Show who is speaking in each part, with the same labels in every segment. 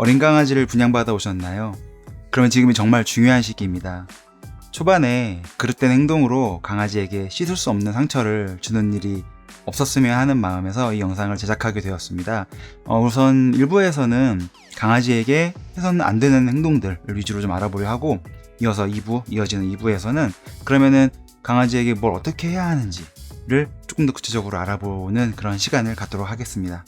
Speaker 1: 어린 강아지를 분양받아 오셨나요? 그러면 지금이 정말 중요한 시기입니다. 초반에 그릇된 행동으로 강아지에게 씻을 수 없는 상처를 주는 일이 없었으면 하는 마음에서 이 영상을 제작하게 되었습니다. 우선 1부에서는 강아지에게 해서는 안 되는 행동들을 위주로 좀 알아보려 하고, 이어지는 2부에서는 그러면은 강아지에게 뭘 어떻게 해야 하는지를 조금 더 구체적으로 알아보는 그런 시간을 갖도록 하겠습니다.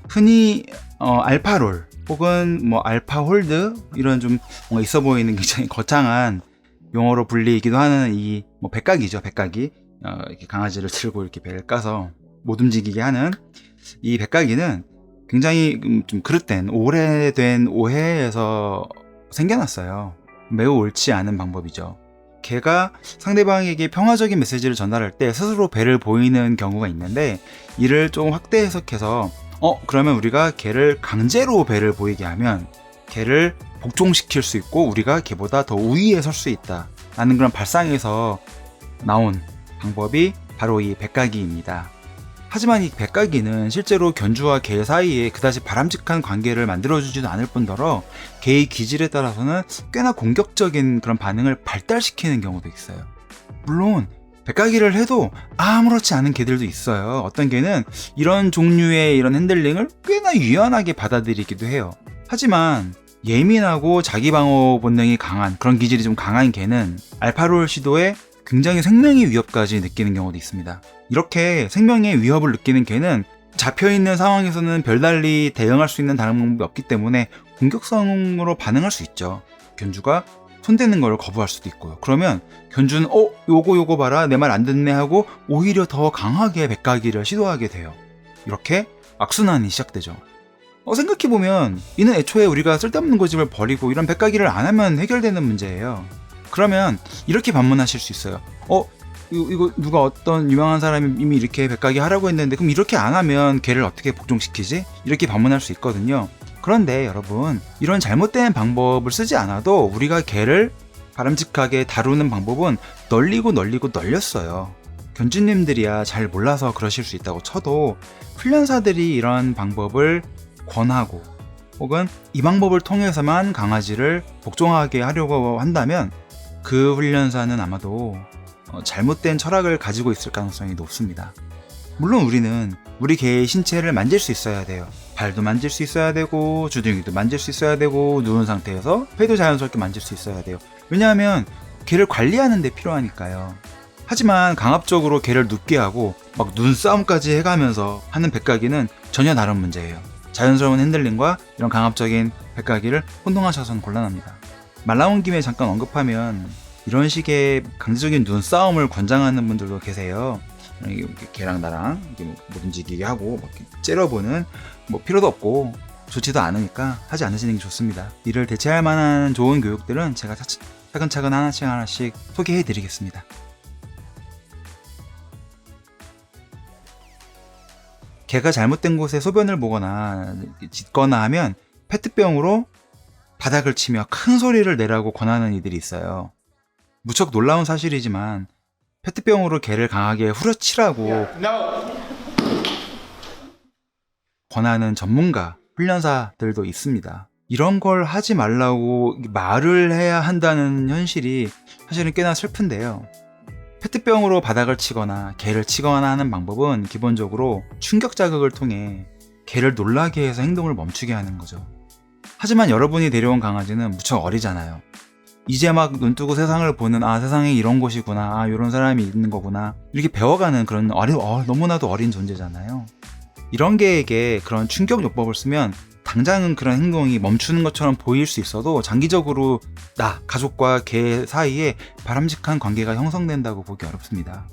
Speaker 1: 흔히 알파롤 혹은 알파홀드, 이런 좀 뭔가 있어 보이는 굉장히 거창한 용어로 불리기도 하는 이 백각이죠. 백각이 이렇게 강아지를 들고 이렇게 배를 까서 못 움직이게 하는 이 백각이는 굉장히 좀 그릇된 오래된 오해에서 생겨났어요. 매우 옳지 않은 방법이죠. 개가 상대방에게 평화적인 메시지를 전달할 때 스스로 배를 보이는 경우가 있는데, 이를 좀 확대 해석해서 그러면 우리가 개를 강제로 배를 보이게 하면 개를 복종시킬 수 있고 우리가 개보다 더 우위에 설 수 있다 라는 그런 발상에서 나온 방법이 바로 이 백각이입니다. 하지만 이 백각이는 실제로 견주와 개 사이에 그다지 바람직한 관계를 만들어주지도 않을 뿐더러 개의 기질에 따라서는 꽤나 공격적인 그런 반응을 발달시키는 경우도 있어요. 물론 백각이를 해도 아무렇지 않은 개들도 있어요. 어떤 개는 이런 종류의 이런 핸들링을 꽤나 유연하게 받아들이기도 해요. 하지만 예민하고 자기 방어 본능이 강한, 그런 기질이 좀 강한 개는 알파롤 시도에 굉장히 생명의 위협까지 느끼는 경우도 있습니다. 이렇게 생명의 위협을 느끼는 개는 잡혀있는 상황에서는 별달리 대응할 수 있는 다른 방법이 없기 때문에 공격성으로 반응할 수 있죠. 견주가 손대는 걸 거부할 수도 있고요. 그러면 견주는 요거 봐라, 내 말 안 듣네 하고 오히려 더 강하게 백가기를 시도하게 돼요. 이렇게 악순환이 시작되죠. 생각해보면 이는 애초에 우리가 쓸데없는 고집을 버리고 이런 백가기를 안 하면 해결되는 문제예요. 그러면 이렇게 반문하실 수 있어요. 이거 누가 어떤 유명한 사람이 이미 이렇게 백가기 하라고 했는데 그럼 이렇게 안 하면 걔를 어떻게 복종시키지? 이렇게 반문할 수 있거든요. 그런데 여러분, 이런 잘못된 방법을 쓰지 않아도 우리가 개를 바람직하게 다루는 방법은 널리고 널렸어요. 견주님들이야 잘 몰라서 그러실 수 있다고 쳐도 훈련사들이 이런 방법을 권하고 혹은 이 방법을 통해서만 강아지를 복종하게 하려고 한다면 그 훈련사는 아마도 잘못된 철학을 가지고 있을 가능성이 높습니다. 물론 우리는 우리 개의 신체를 만질 수 있어야 돼요. 발도 만질 수 있어야 되고 주둥이도 만질 수 있어야 되고 누운 상태에서 배도 자연스럽게 만질 수 있어야 돼요. 왜냐하면 개를 관리하는 데 필요하니까요. 하지만 강압적으로 개를 눕게 하고 막 눈싸움까지 해가면서 하는 백가기는 전혀 다른 문제예요. 자연스러운 핸들링과 이런 강압적인 백가기를 혼동하셔서는 곤란합니다. 말 나온 김에 잠깐 언급하면 이런 식의 강제적인 눈싸움을 권장하는 분들도 계세요. 걔랑 나랑 못 움직이게 하고 째려보는 필요도 없고 좋지도 않으니까 하지 않으시는 게 좋습니다. 이를 대체할 만한 좋은 교육들은 제가 차근차근 하나씩 소개해 드리겠습니다. 개가 잘못된 곳에 소변을 보거나 짖거나 하면 페트병으로 바닥을 치며 큰 소리를 내라고 권하는 이들이 있어요. 무척 놀라운 사실이지만 페트병으로 개를 강하게 후려치라고 권하는 전문가, 훈련사들도 있습니다. 이런 걸 하지 말라고 말을 해야 한다는 현실이 사실은 꽤나 슬픈데요. 페트병으로 바닥을 치거나 개를 치거나 하는 방법은 기본적으로 충격 자극을 통해 개를 놀라게 해서 행동을 멈추게 하는 거죠. 하지만 여러분이 데려온 강아지는 무척 어리잖아요. 이제 막 눈뜨고 세상을 보는, 세상에 이런 곳이구나, 이런 사람이 있는 거구나, 이렇게 배워가는 그런 너무나도 어린 존재잖아요. 이런 개에게 그런 충격 요법을 쓰면 당장은 그런 행동이 멈추는 것처럼 보일 수 있어도 장기적으로 가족과 개 사이에 바람직한 관계가 형성된다고 보기 어렵습니다.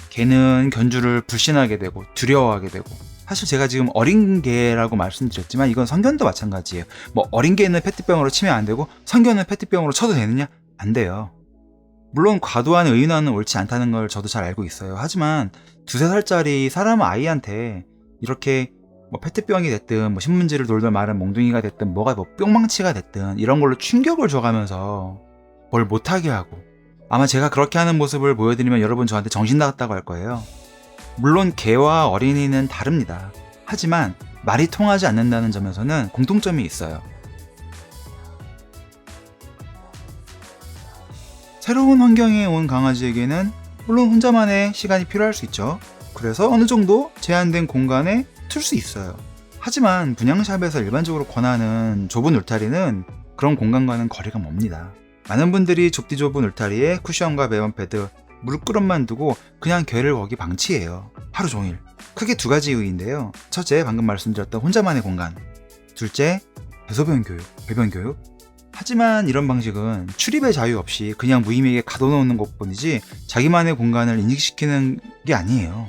Speaker 1: 개는 견주를 불신하게 되고 두려워하게 되고, 사실 제가 지금 어린 개라고 말씀드렸지만 이건 성견도 마찬가지예요. 어린 개는 페트병으로 치면 안 되고 성견은 페트병으로 쳐도 되느냐? 안 돼요. 물론 과도한 의인화는 옳지 않다는 걸 저도 잘 알고 있어요. 하지만 2~3살짜리 사람 아이한테 이렇게 페트병이 됐든 신문지를 돌돌 마른 몽둥이가 됐든 뿅망치가 됐든 이런 걸로 충격을 줘가면서 뭘 못하게 하고, 아마 제가 그렇게 하는 모습을 보여드리면 여러분 저한테 정신 나갔다고 할 거예요. 물론 개와 어린이는 다릅니다. 하지만 말이 통하지 않는다는 점에서는 공통점이 있어요. 새로운 환경에 온 강아지에게는 물론 혼자만의 시간이 필요할 수 있죠. 그래서 어느 정도 제한된 공간에 틀 수 있어요. 하지만 분양샵에서 일반적으로 권하는 좁은 울타리는 그런 공간과는 거리가 멉니다. 많은 분들이 좁디 좁은 울타리에 쿠션과 매번 패드, 물그릇만 두고 그냥 개를 거기 방치해요. 하루 종일. 크게 두 가지 이유인데요. 첫째, 방금 말씀드렸던 혼자만의 공간. 둘째, 대소변 교육, 배변 교육. 하지만 이런 방식은 출입의 자유 없이 그냥 무의미하게 가둬놓는 것뿐이지 자기만의 공간을 인식시키는 게 아니에요.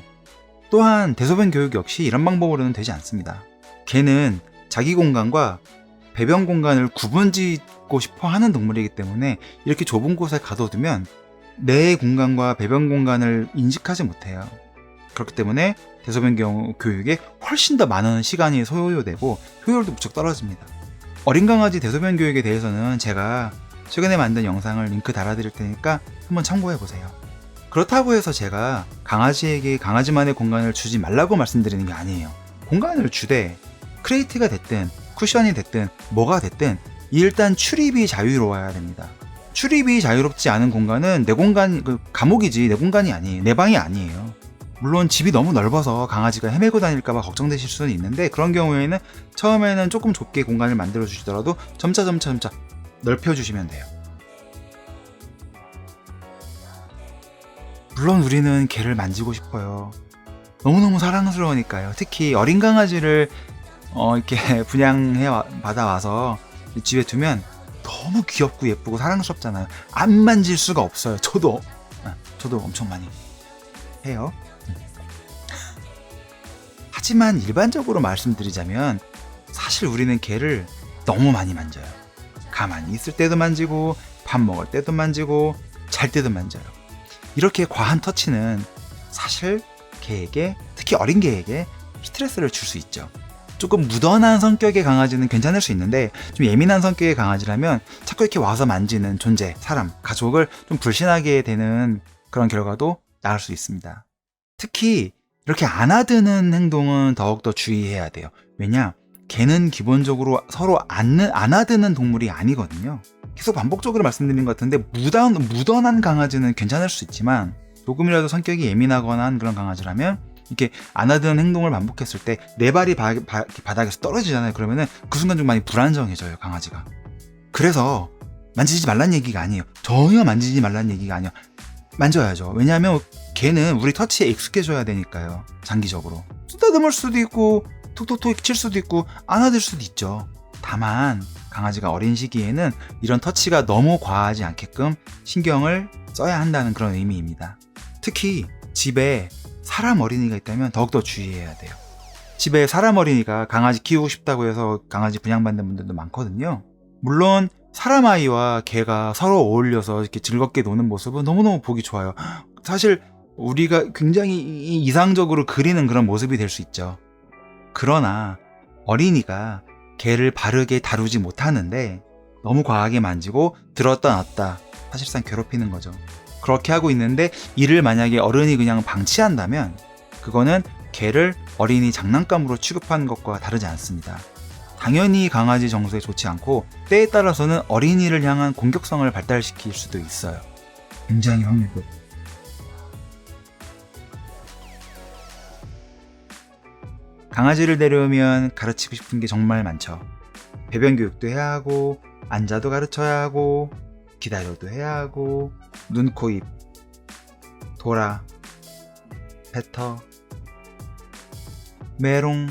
Speaker 1: 또한 대소변 교육 역시 이런 방법으로는 되지 않습니다. 개는 자기 공간과 배변 공간을 구분짓고 싶어 하는 동물이기 때문에 이렇게 좁은 곳에 가둬두면 내 공간과 배변 공간을 인식하지 못해요. 그렇기 때문에 대소변 교육에 훨씬 더 많은 시간이 소요되고 효율도 무척 떨어집니다. 어린 강아지 대소변 교육에 대해서는 제가 최근에 만든 영상을 링크 달아드릴 테니까 한번 참고해보세요. 그렇다고 해서 제가 강아지에게 강아지만의 공간을 주지 말라고 말씀드리는 게 아니에요. 공간을 주되 크레이트가 됐든 쿠션이 됐든 뭐가 됐든 일단 출입이 자유로워야 됩니다. 출입이 자유롭지 않은 공간은 내 공간, 감옥이지 내 공간이 아니에요. 내 방이 아니에요. 물론 집이 너무 넓어서 강아지가 헤매고 다닐까봐 걱정되실 수는 있는데 그런 경우에는 처음에는 조금 좁게 공간을 만들어 주시더라도 점차 넓혀주시면 돼요. 물론 우리는 개를 만지고 싶어요. 너무너무 사랑스러우니까요. 특히 어린 강아지를 이렇게 분양해 받아와서 집에 두면 너무 귀엽고 예쁘고 사랑스럽잖아요. 안 만질 수가 없어요. 저도 엄청 많이 해요. 하지만 일반적으로 말씀드리자면 사실 우리는 개를 너무 많이 만져요. 가만히 있을 때도 만지고 밥 먹을 때도 만지고 잘 때도 만져요. 이렇게 과한 터치는 사실 개에게, 특히 어린 개에게 스트레스를 줄 수 있죠. 조금 무던한 성격의 강아지는 괜찮을 수 있는데 좀 예민한 성격의 강아지라면 자꾸 이렇게 와서 만지는 존재, 사람, 가족을 좀 불신하게 되는 그런 결과도 나올 수 있습니다. 특히 이렇게 안아드는 행동은 더욱더 주의해야 돼요. 왜냐? 개는 기본적으로 서로 안아드는 동물이 아니거든요. 계속 반복적으로 말씀드린 것 같은데 무던한 강아지는 괜찮을 수 있지만 조금이라도 성격이 예민하거나 한 그런 강아지라면 이렇게 안아드는 행동을 반복했을 때 내 발이 바닥에서 떨어지잖아요. 그러면은 그 순간 좀 많이 불안정해져요, 강아지가. 그래서 만지지 말란 얘기가 아니에요. 전혀 만지지 말란 얘기가 아니에요. 만져야죠. 왜냐하면 개는 우리 터치에 익숙해져야 되니까요. 장기적으로 쓰다듬을 수도 있고 톡톡톡 칠 수도 있고 안아들 수도 있죠. 다만 강아지가 어린 시기에는 이런 터치가 너무 과하지 않게끔 신경을 써야 한다는 그런 의미입니다. 특히 집에 사람 어린이가 있다면 더욱더 주의해야 돼요. 집에 사람 어린이가 강아지 키우고 싶다고 해서 강아지 분양받는 분들도 많거든요. 물론 사람 아이와 개가 서로 어울려서 이렇게 즐겁게 노는 모습은 너무너무 보기 좋아요. 사실 우리가 굉장히 이상적으로 그리는 그런 모습이 될 수 있죠. 그러나 어린이가 개를 바르게 다루지 못하는데 너무 과하게 만지고 들었다 놨다 사실상 괴롭히는 거죠. 그렇게 하고 있는데 이를 만약에 어른이 그냥 방치한다면 그거는 개를 어린이 장난감으로 취급하는 것과 다르지 않습니다. 당연히 강아지 정서에 좋지 않고 때에 따라서는 어린이를 향한 공격성을 발달시킬 수도 있어요. 굉장히 확률도. 강아지를 데려오면 가르치고 싶은 게 정말 많죠. 배변 교육도 해야 하고 앉아도 가르쳐야 하고 기다려도 해야 하고 눈, 코, 입, 돌아, 뱉어, 메롱,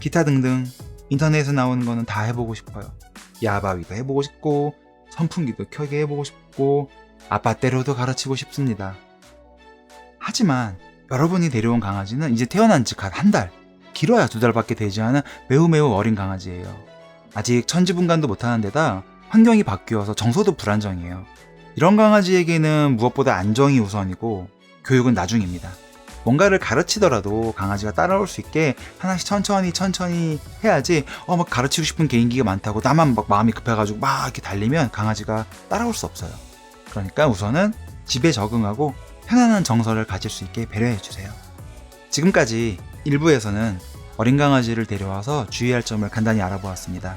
Speaker 1: 기타 등등 인터넷에 나오는 거는 다 해보고 싶어요. 야바위도 해보고 싶고 선풍기도 켜게 해보고 싶고 아빠떼로도 가르치고 싶습니다. 하지만 여러분이 데려온 강아지는 이제 태어난 지 한 달, 길어야 2달밖에 되지 않은 매우 어린 강아지예요. 아직 천지분간도 못하는 데다 환경이 바뀌어서 정서도 불안정해요. 이런 강아지에게는 무엇보다 안정이 우선이고 교육은 나중입니다. 뭔가를 가르치더라도 강아지가 따라올 수 있게 하나씩 천천히 해야지 막 가르치고 싶은 개인기가 많다고 나만 막 마음이 급해가지고 막 이렇게 달리면 강아지가 따라올 수 없어요. 그러니까 우선은 집에 적응하고 편안한 정서를 가질 수 있게 배려해 주세요. 지금까지 1부에서는 어린 강아지를 데려와서 주의할 점을 간단히 알아보았습니다.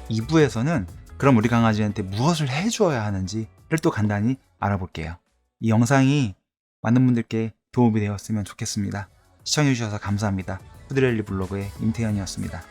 Speaker 1: 2부에서는 그럼 우리 강아지한테 무엇을 해주어야 하는지를 또 간단히 알아볼게요. 이 영상이 많은 분들께 도움이 되었으면 좋겠습니다. 시청해주셔서 감사합니다. 푸드랠리 블로그의 임태현이었습니다.